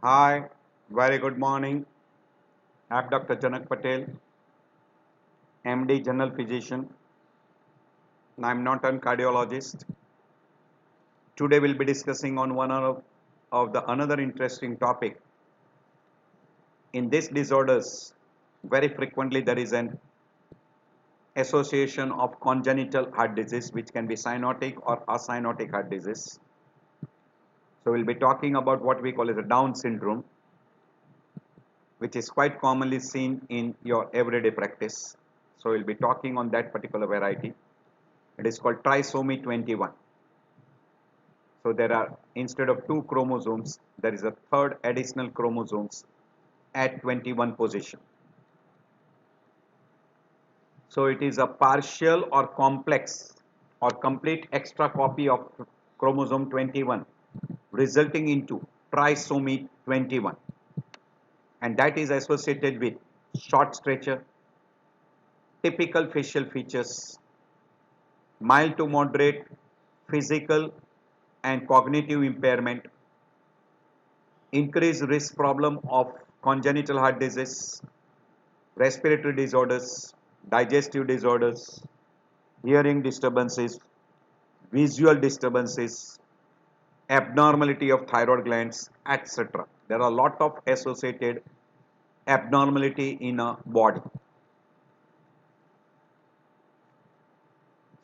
Hi, very good morning. I'm Dr. Janak Patel, MD, General Physician. I'm not a cardiologist. Today we'll be discussing on one of the another interesting topic. In these disorders, very frequently there is an association of congenital heart disease, which can be cyanotic or acyanotic heart disease. So we'll be talking about what we call as a Down syndrome, which is quite commonly seen in your everyday practice. So we'll be talking on that particular variety. It is called trisomy 21. So there are, instead of two chromosomes, there is a third additional chromosomes at 21 position. So it is a partial or complex or complete extra copy of chromosome 21 resulting into trisomy 21, and that is associated with short stature, typical facial features, mild to moderate physical and cognitive impairment, increased risk problem of congenital heart disease, respiratory disorders, digestive disorders, hearing disturbances, visual disturbances, abnormality of thyroid glands, etc. There are a lot of associated abnormality in a body.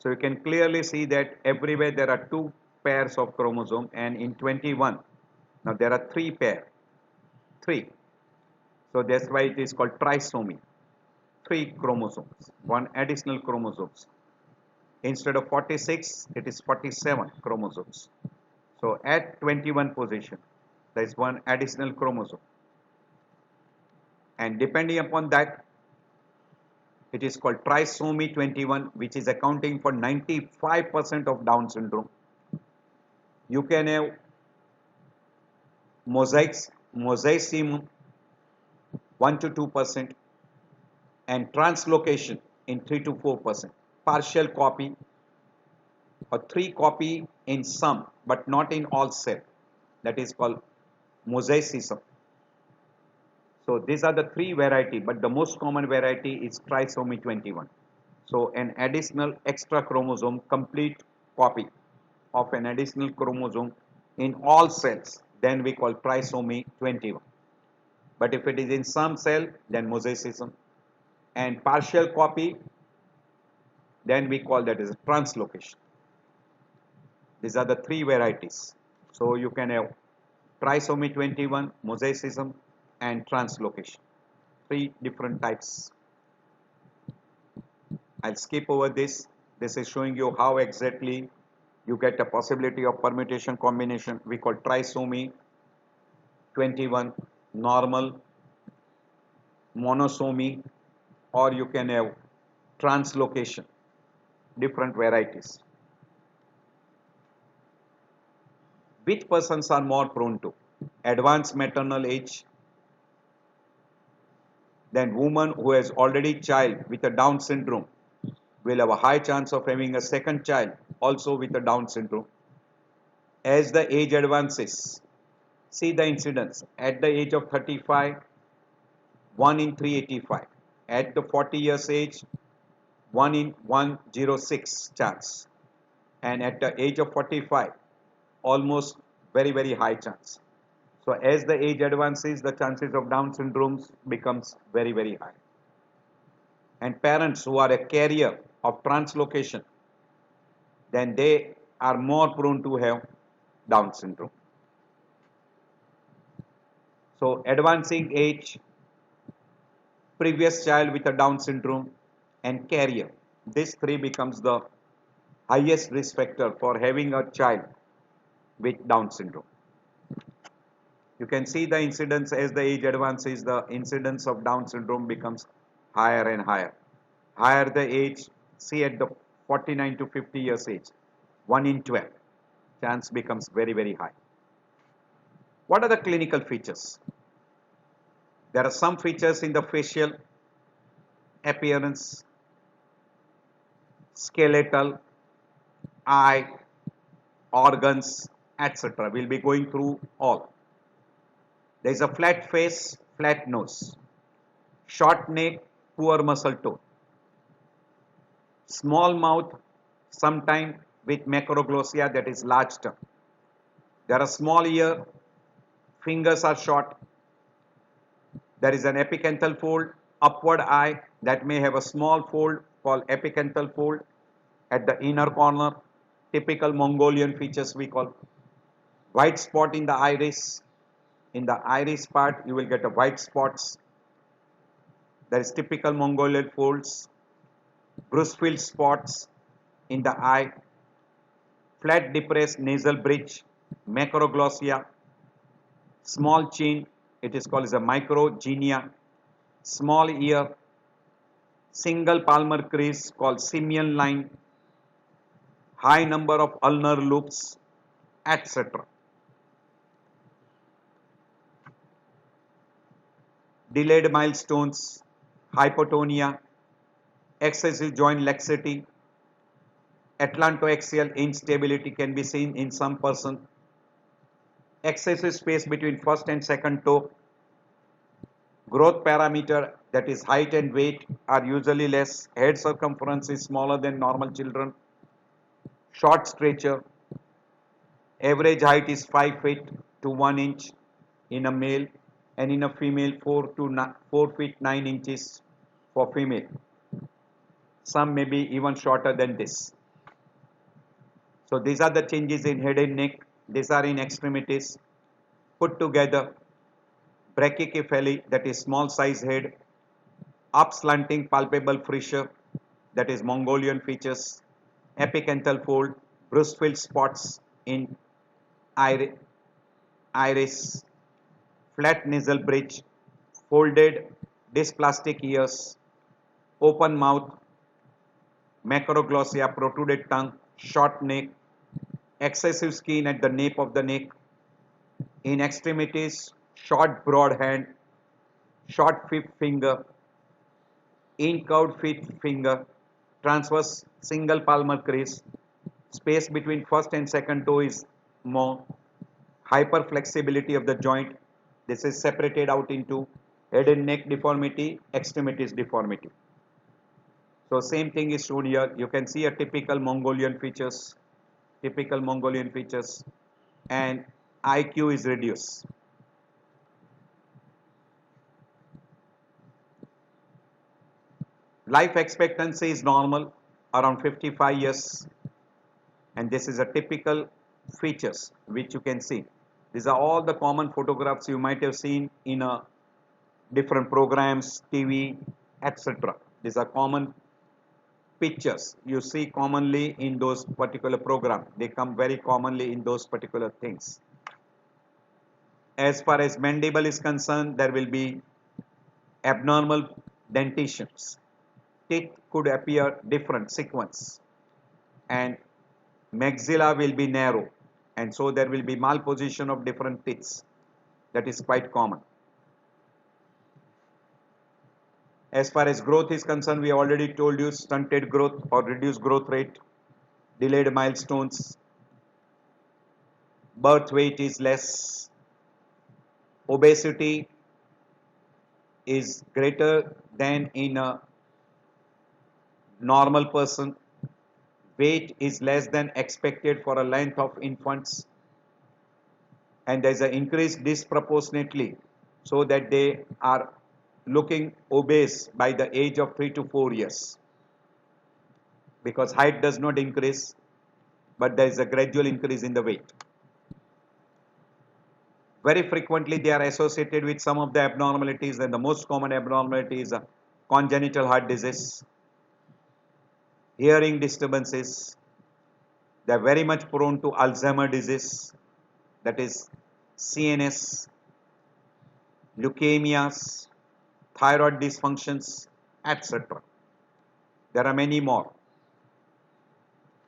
So you can clearly see that everywhere there are two pairs of chromosome, and in 21 now there are three. So that's why it is called trisomy. Three chromosomes, one additional chromosomes. Instead of 46, it is 47 chromosomes. So at 21 position, there is one additional chromosome. And depending upon that, it is called trisomy 21, which is accounting for 95% of Down syndrome. You can have mosaicism 1 to 2%, and translocation in 3 to 4%. Partial copy or 3 copy in some but not in all cell. That is called mosaicism. So these are the three variety, but the most common variety is trisomy 21. So an additional extra chromosome, complete copy of an additional chromosome in all cells, then we call trisomy 21. But if it is in some cell, then mosaicism, and partial copy, then we call that as translocation. These are the three varieties. So you can have trisomy 21, mosaicism, and translocation. Three different types. I'll skip over this. This is showing you how exactly you get a possibility of permutation combination. We call trisomy 21, normal, monosomy, or you can have translocation, different varieties. Which persons are more prone to? Advanced maternal age, then woman who has already child with a Down syndrome will have a high chance of having a second child also with a Down syndrome. As the age advances, see the incidence. At the age of 35, 1 in 385. At the 40 years age, 1 in 106 chance. And at the age of 45, almost very high chance. So as the age advances, the chances of Down syndromes becomes very high. And parents who are a carrier of translocation, then they are more prone to have Down syndrome. So advancing age, previous child with a Down syndrome, and carrier. This three becomes the highest risk factor for having a child with Down syndrome. You can see the incidence as the age advances, the incidence of Down syndrome becomes higher and higher. Higher the age, see at the 49 to 50 years age, 1 in 12, chance becomes very high. What are the clinical features? There are some features in the facial appearance, skeletal, eye, organs, etc. We'll be going through all. There is a flat face, flat nose, short neck, poor muscle tone, small mouth, sometime with macroglossia, that is large tongue. There are small ear, fingers are short. There is an epicanthal fold, upward eye that may have a small fold called epicanthal fold at the inner corner. Typical Mongolian features we call. White spot in the iris. In the iris part, you will get a white spots. There is typical Mongolian folds. Brucefield spots in the eye. Flat depressed nasal bridge, macroglossia. Small chin, it is called as a microgenia. Small ear. Single palmar crease called simian line. High number of ulnar loops, etc. Delayed milestones, hypotonia, excessive joint laxity, atlantoaxial instability can be seen in some person, excessive space between first and second toe, growth parameter, that is height and weight, are usually less, head circumference is smaller than normal children, short stature, average height is 5 feet to 1 inch in a male, and in a female 4 feet 9 inches for female. Some may be even shorter than this. So these are the changes in head and neck. These are in extremities. Put together, brachycephaly, that is small size head, up slanting palpable fissure, that is Mongolian features, epicanthal fold, Brucefield spots in iris, flat nasal bridge, folded dysplastic ears, open mouth, macroglossia, protruded tongue, short neck, excessive skin at the nape of the neck, in extremities, short broad hand, short fifth finger, incurved fifth finger, transverse single palmar crease, space between first and second toe is more, hyperflexibility of the joint. This is separated out into head and neck deformity, extremities deformity. So same thing is shown here. You can see a typical Mongolian features, and IQ is reduced. Life expectancy is normal, around 55 years, and this is a typical features which you can see. These are all the common photographs you might have seen in different programs, TV, etc. These are common pictures you see commonly in those particular programs. They come very commonly in those particular things. As far as mandible is concerned, there will be abnormal dentitions. Teeth could appear different sequence, and maxilla will be narrow, and so there will be malposition of different teeth. That is quite common. As far as growth is concerned, we already told you stunted growth or reduced growth rate, delayed milestones, birth weight is less, obesity is greater than in a normal person, weight is less than expected for a length of infants, and there is an increase disproportionately so that they are looking obese by the age of 3 to 4 years, because height does not increase, but there is a gradual increase in the weight. Very frequently they are associated with some of the abnormalities, and the most common abnormality is congenital heart disease, hearing disturbances. They are very much prone to Alzheimer's disease, that is CNS, leukemias, thyroid dysfunctions, etc. There are many more.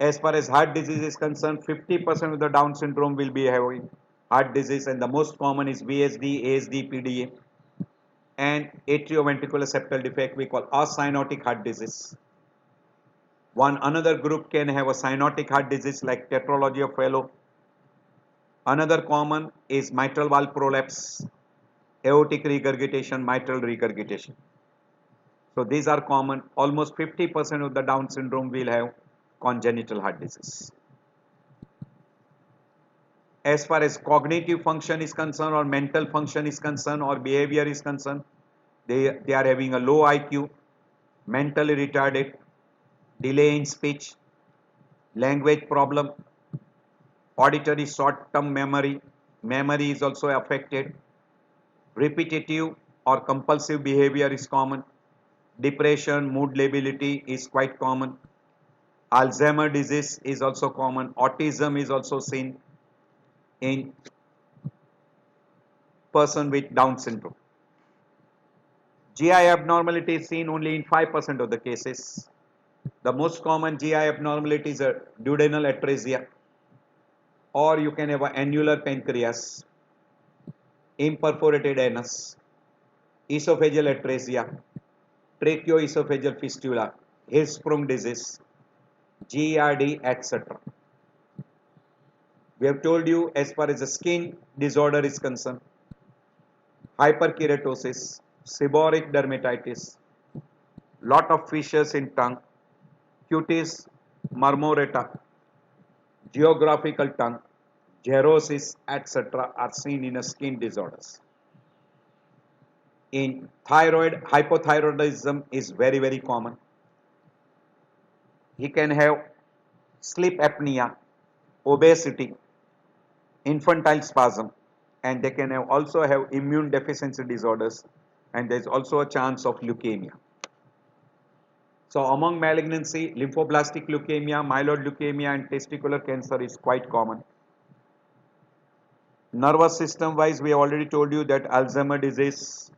As far as heart disease is concerned, 50% of the Down syndrome will be having heart disease, and the most common is VSD, ASD, PDA, and atrioventricular septal defect we call acyanotic heart disease. Another group can have a cyanotic heart disease like tetralogy of Fallot. Another common is mitral valve prolapse, aortic regurgitation, mitral regurgitation. So these are common. Almost 50% of the Down syndrome will have congenital heart disease. As far as cognitive function is concerned or mental function is concerned or behavior is concerned, they are having a low IQ, mentally retarded, delay in speech, language problem, auditory short-term memory, memory is also affected, repetitive or compulsive behavior is common, depression, mood lability is quite common, Alzheimer disease is also common, autism is also seen in person with Down syndrome. GI abnormality is seen only in 5% of the cases. The most common GI abnormality is a duodenal atresia, or you can have an annular pancreas, imperforated anus, esophageal atresia, tracheoesophageal fistula, Hirschsprung disease, GERD, etc. We have told you as far as the skin disorder is concerned, hyperkeratosis, seborrheic dermatitis, lot of fissures in tongue, cutis marmorata, geographical tongue, xerosis, etc. are seen in skin disorders. In thyroid, hypothyroidism is very common. He can have sleep apnea, obesity, infantile spasm, and they can also have immune deficiency disorders, and there is also a chance of leukemia. So among malignancy, lymphoblastic leukemia, myeloid leukemia, and testicular cancer is quite common. Nervous system wise, we have already told you that Alzheimer disease,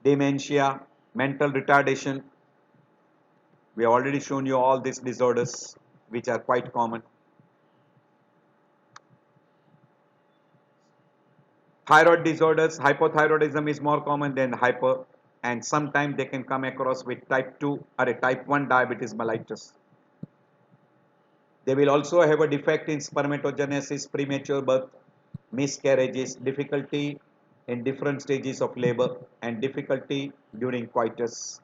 dementia, mental retardation, we have already shown you all these disorders which are quite common. Thyroid disorders, hypothyroidism is more common than hyper, and sometimes they can come across with type 2 or a type 1 diabetes mellitus. They will also have a defect in spermatogenesis, premature birth, miscarriages, difficulty in different stages of labor, and difficulty during coitus.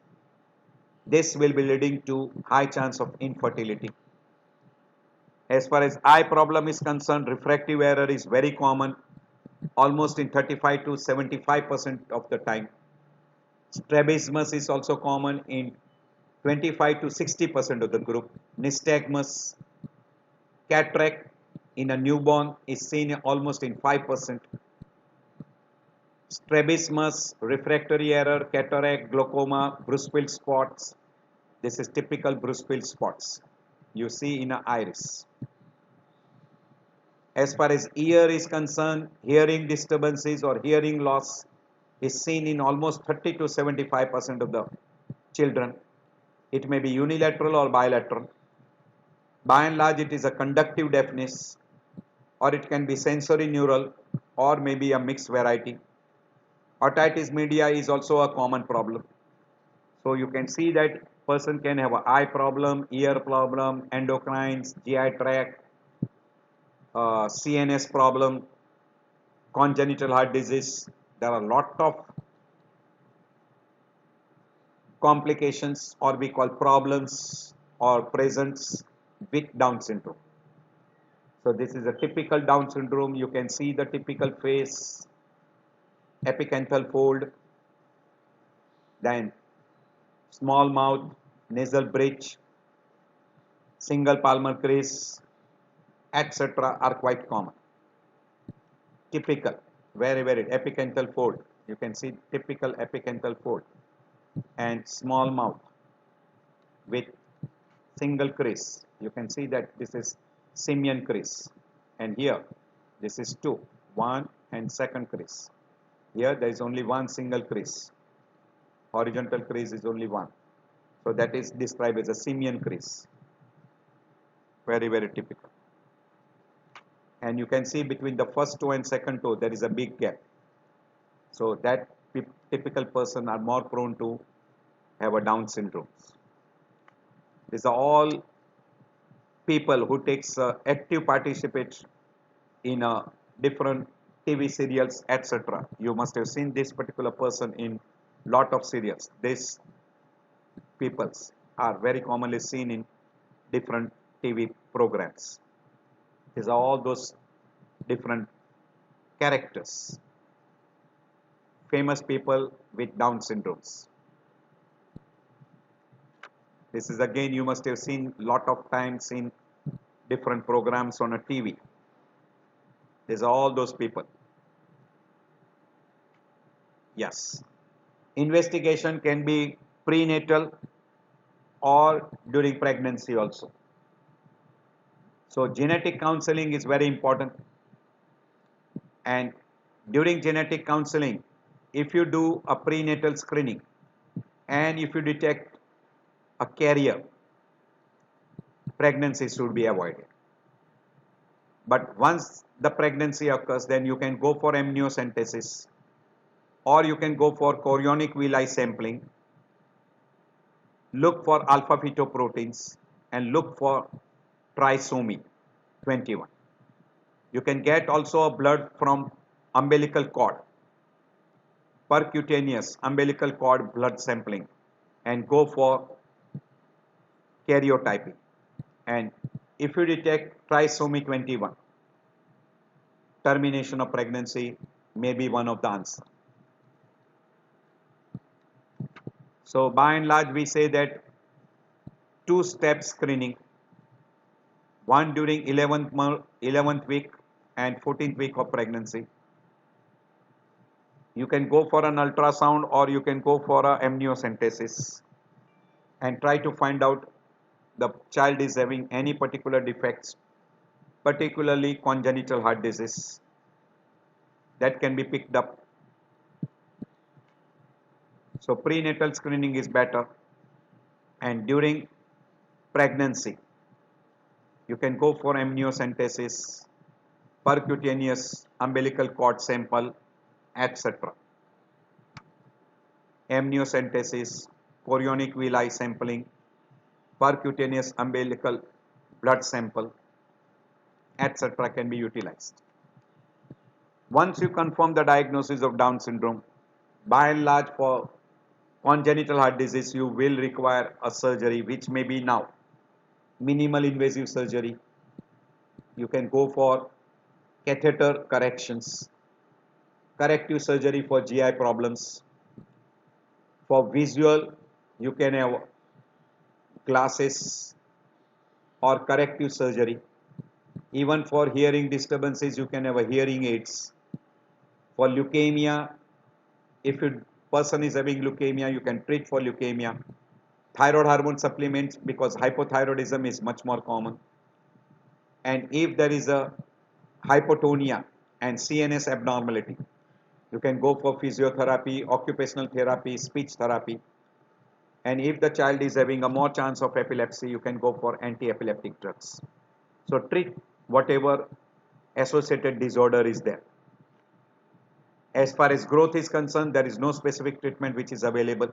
This will be leading to high chance of infertility. As far as eye problem is concerned, refractive error is very common, almost in 35 to 75% of the time. Strabismus is also common in 25 to 60% of the group. Nystagmus, cataract in a newborn is seen almost in 5%. Strabismus, refractory error, cataract, glaucoma, Bruchfeld spots. This is typical Bruchfeld spots you see in an iris. As far as ear is concerned, hearing disturbances or hearing loss is seen in almost 30 to 75% of the children. It may be unilateral or bilateral. By and large, it is a conductive deafness, or it can be sensory neural, or maybe a mixed variety. Otitis media is also a common problem. So you can see that person can have an eye problem, ear problem, endocrines, GI tract, CNS problem, congenital heart disease. There are a lot of complications, or we call problems or presence with Down syndrome. So this is a typical Down syndrome. You can see the typical face, epicanthal fold, then small mouth, nasal bridge, single palmar crease, etc. are quite common. Typical, very epicanthal fold. You can see typical epicanthal fold and small mouth with single crease. You can see that this is simian crease, and here this is two, one and second crease. Here there is only one single crease. Horizontal crease is only one. So that is described as a simian crease. Very typical. And you can see between the first toe and second toe there is a big gap. So that typical person are more prone to have a Down syndrome. These are all people who takes active participate in different TV serials, etc. You must have seen this particular person in lot of serials. These peoples are very commonly seen in different TV programs. These are all those different characters, famous people with Down syndromes. This is again you must have seen lot of times in different programs on a TV. These are all those people. Yes. Investigation can be prenatal or during pregnancy also. So genetic counseling is very important, and during genetic counseling, if you do a prenatal screening and if you detect a carrier, pregnancy should be avoided. But once the pregnancy occurs, then you can go for amniocentesis or you can go for chorionic villi sampling, look for alpha fetoproteins and look for trisomy 21. You can get also a blood from umbilical cord, percutaneous umbilical cord blood sampling, and go for karyotyping. And if you detect trisomy 21, termination of pregnancy may be one of the answers. So by and large, we say that two-step screening, one during 11th week and 14th week of pregnancy. You can go for an ultrasound or you can go for a amniocentesis and try to find out the child is having any particular defects, particularly congenital heart disease, that can be picked up. So prenatal screening is better, and during pregnancy you can go for amniocentesis, percutaneous umbilical cord sample, etc. Amniocentesis, chorionic villi sampling, percutaneous umbilical blood sample, etc. can be utilized. Once you confirm the diagnosis of Down syndrome, by and large for congenital heart disease, you will require a surgery which may be now minimal invasive surgery. You can go for catheter corrections, corrective surgery for GI problems. For visual, you can have glasses or corrective surgery. Even for hearing disturbances, you can have a hearing aids. For leukemia, if a person is having leukemia, you can treat for leukemia. Thyroid hormone supplements, because hypothyroidism is much more common. And if there is a hypotonia and CNS abnormality, you can go for physiotherapy, occupational therapy, speech therapy. And if the child is having a more chance of epilepsy, you can go for anti-epileptic drugs. So treat whatever associated disorder is there. As far as growth is concerned, there is no specific treatment which is available.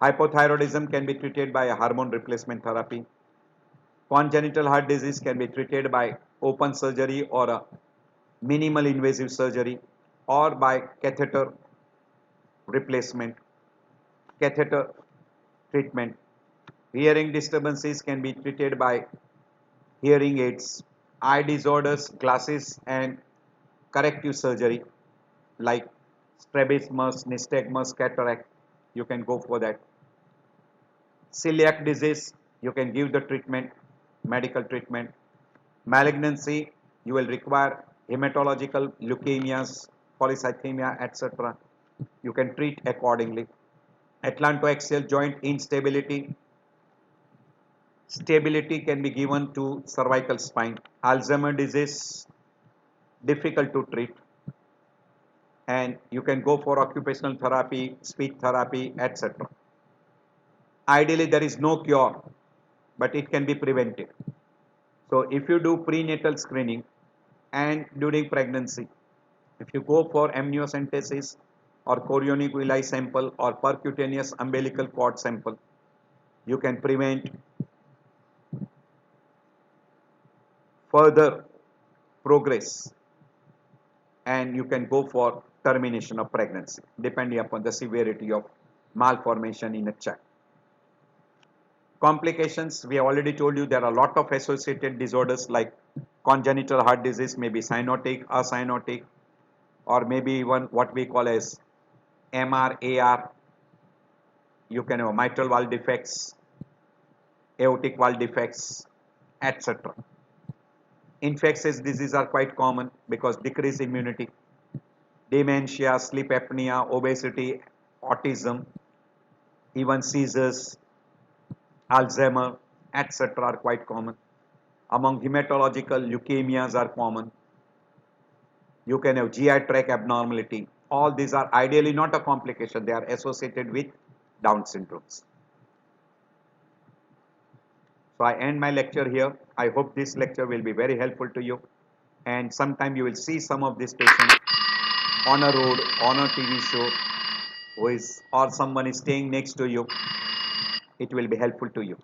Hypothyroidism can be treated by a hormone replacement therapy. Congenital heart disease can be treated by open surgery or a minimal invasive surgery or by catheter replacement, catheter treatment. Hearing disturbances can be treated by hearing aids. Eye disorders, glasses and corrective surgery like strabismus, nystagmus, cataract, you can go for that. Celiac disease, you can give the treatment, medical treatment. Malignancy, you will require hematological leukemias, polycythemia, etc. You can treat accordingly. Atlantoaxial joint instability, stability can be given to cervical spine. Alzheimer's disease, difficult to treat, and you can go for occupational therapy, speech therapy, etc. Ideally, there is no cure, but it can be prevented. So if you do prenatal screening and during pregnancy, if you go for amniocentesis or chorionic villi sample or percutaneous umbilical cord sample, you can prevent further progress and you can go for termination of pregnancy depending upon the severity of malformation in a child. Complications, we have already told you there are a lot of associated disorders like congenital heart disease, maybe cyanotic, acyanotic, or maybe even what we call as MRAR. You can have mitral valve defects, aortic valve defects, etc. Infectious diseases are quite common because decreased immunity. Dementia, sleep apnea, obesity, autism, even seizures, Alzheimer, etc. are quite common. Among hematological, leukemias are common. You can have GI tract abnormality. All these are ideally not a complication. They are associated with Down syndromes. So I end my lecture here. I hope this lecture will be very helpful to you. And sometime you will see some of these patients on a road, on a TV show, or someone is staying next to you. It will be helpful to you.